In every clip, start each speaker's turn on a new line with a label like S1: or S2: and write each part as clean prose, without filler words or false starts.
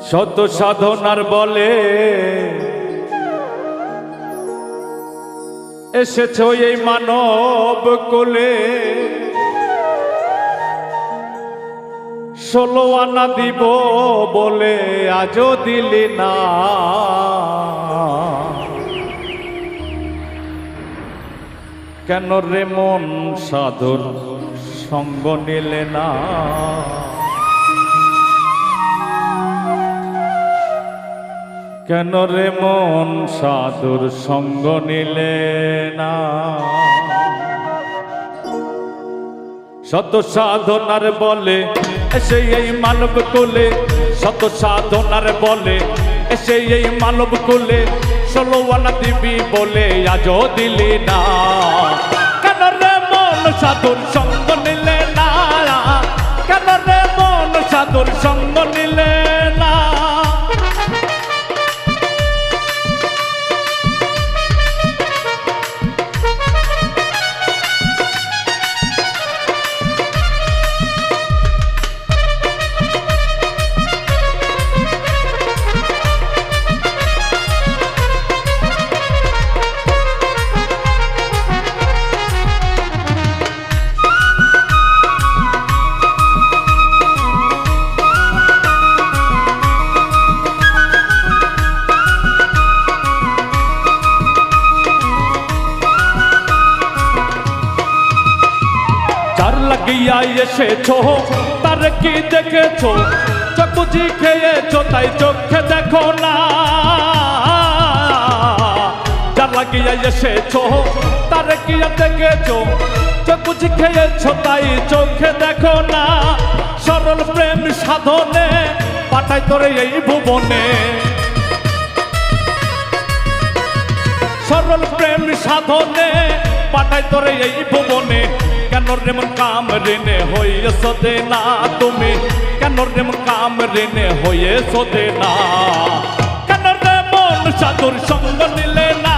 S1: শত সাধনার বলে এসেছ এই মানব কোলে, 16 আনা দিব বলে আজও দিলি না। কেন রে মন সাধুর সঙ্গ নিলে না? কেন রে মন সাধুর সঙ্গ নিলে না? শত সাধনার বলে এসে এই মানব কোলে, শত সাধনার বলে এসে এই মানব কোলে, 16 আনা দিবি বলে আজও দিলি না। কেন রে মন সাধুর সঙ্গ নিলে না? কেন রে মন সাধুর সঙ্গ নিলে না? যার লাগিয়া এসেছো তার কি দেখেছো? চোখ বুঝি খেয়েছো তাই চোখে দেখো না। যার লাগিয়া এসেছো তার কি দেখেছো? চোখ বুঝি খেয়েছো তাই চোখে দেখো না। সরল প্রেম সাধনে পাঠাই তোরে এই ভুবনে, সরল প্রেম সাধনে পাঠাই তোরে এই ভুবনে। কেন রে মন কাম ঋণে হয়েছো দে না তুমি? কেন রে মন কাম ঋণে হয়েছো দে না? কেন রে মন সাধুর সঙ্গ নিলে না?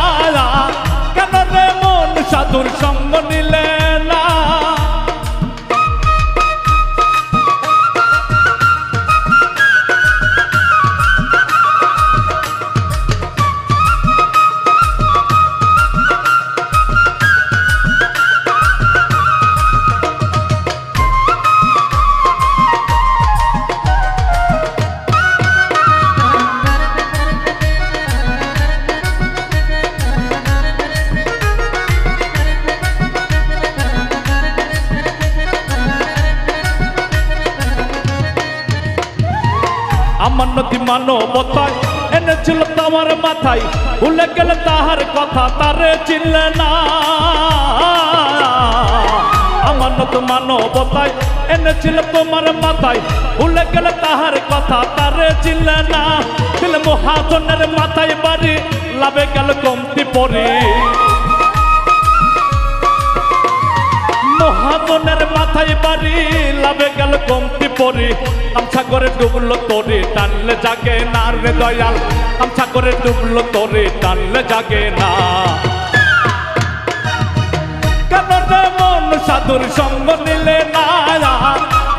S1: কেন রে মন সাধুর সঙ্গ নিলে না? আমার নদী মানবতায় এনেছিল তোমার মাথায়, ভুলে গেলে তাহার কথা তারে চিনলে না। আমার নদী মানবতায় এনেছিল তোমার মাথায়, ভুলে গেলে তাহার কথা তারে চিনলে না। দিল মহাজনের মাথায় বাড়ি, লাভে গেল কমতি পরি। মহাজনের মাথায় বাড়ি, লাভে গেল কমতি পরি। গামছা করে ডুবলো তোরে টানলে জাগে না রে দয়াল, গামছা করে ডুবলো তোরে টানলে জাগে না। কেন রে মন সাধুর সঙ্গ নিলে না?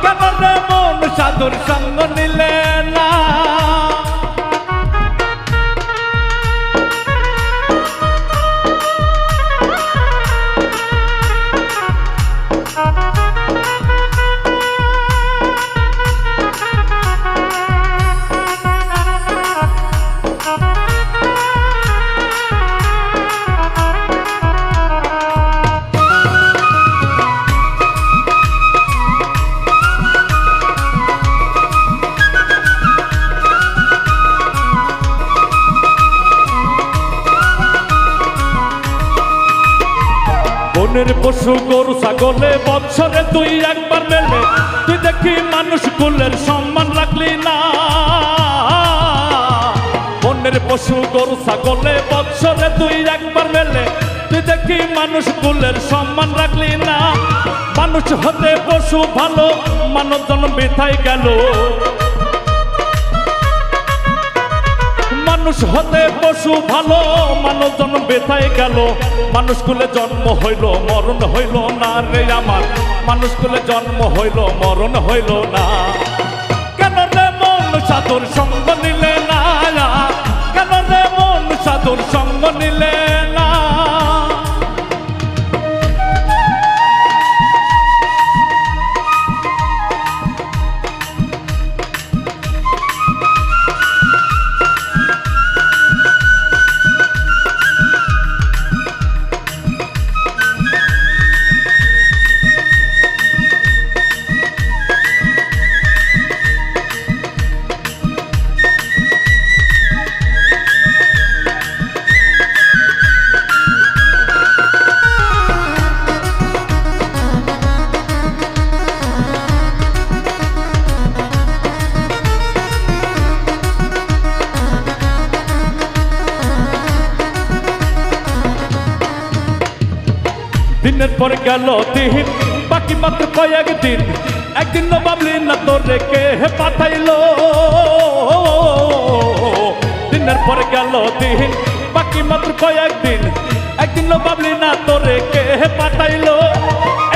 S1: কেন রে মন সাধুর সঙ্গ নিলে না? বনের পশু গরু ছাগলে বছরে তুই একবার মেলে, তুই দেখি মানুষ কুলের সম্মান রাখলি না। বনের পশু গরু ছাগলে বছরে তুই একবার মেলে, তুই দেখি মানুষ কুলের সম্মান রাখলি না। মানুষ হতে পশু ভালো, মানব জন্ম বৃথায় গেল। মানুষ হতে পশু ভালো, মানব জন্ম বেথায় গেল। মানুষ কুলে জন্ম হইল, মরণ হইল না রে আমার। মানুষ কুলে জন্ম হইল, মরণ হইল না। কেন রে মন সাধুর সঙ্গ নিলে না, কেন রে মন সাধুর সঙ্গ নিলে না। দিনের পর গেল দিন, বাকি মাত্র কয়েকদিন, একদিন না ভাবলি না তোরে কে পাঠাইলো। দিনের পর গেল দিন, বাকি মাত্র কয়েকদিন, একদিন না ভাবলি না তোরে কে পাঠাইলো।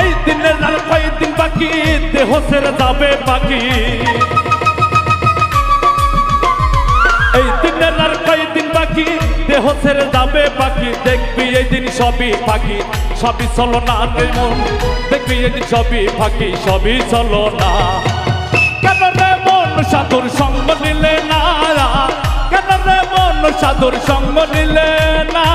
S1: এই দিনের আর কয়েকদিন বাকি, দেহ ছেড়ে যাবে বাকি। এই দিনের আর কয়েকদিন বাকি, দেহ ছেড়ে যাবে বাকি। দেখবি এই দিন সবই ফাঁকি, সবই চলো না রে মন। দেখবি এই দিন সবই ফাঁকি, সবই চলো না। কেন রে মন সাধুর সঙ্গ নিলে না, কেন রে মন সাধুর সঙ্গ নিলে না।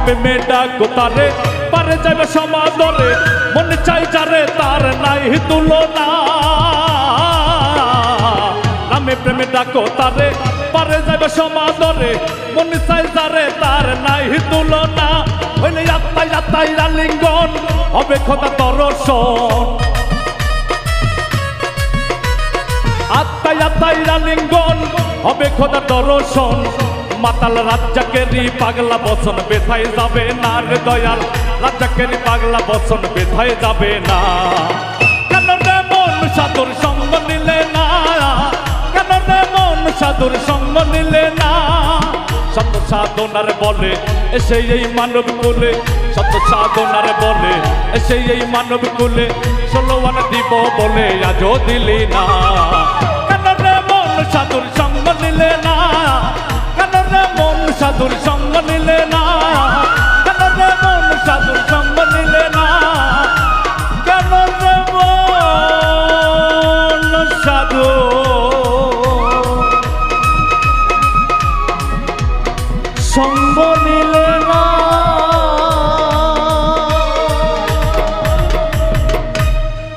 S1: প্রেমে ডাকো তারে, পারে যাবে সমাদরে, মনে চাই যারে তার নাই তুলনা। নামে প্রেমে ডাকো তারে, পারে যাবে সমাদরে, মনে চাই যারে তার নাই তুলনা। হইলে আত্মাই আত্মাই আলিঙ্গন, হবে খোদা দর্শন। আত্মাই আত্মাই আলিঙ্গন, হবে খোদা দর্শন। মাতাল রাজ্জাকেরই পাগলা বচন বেথায় যাবে না রে দয়াল, রাজ্জাকেরই পাগলা বচন বেথায় যাবে না। কেন রে মন সাধুর সঙ্গ নিলে না, কেন রে মন সাধুর সঙ্গ নিলে না। শত সাধনার বলে এসে এই মানব কুলে, শত সাধনার বলে এসে এই মানব কুলে, 16 আনা দিব বলে আজও দিলি না। কেন রে মন সাধুর সঙ্গ নিলে না, কেন রে মন সাধুর সঙ্গ নিলে না, কেন রে মন সাধুর সঙ্গ নিলে না, কেন রে মন সাধু সঙ্গ নিলে না।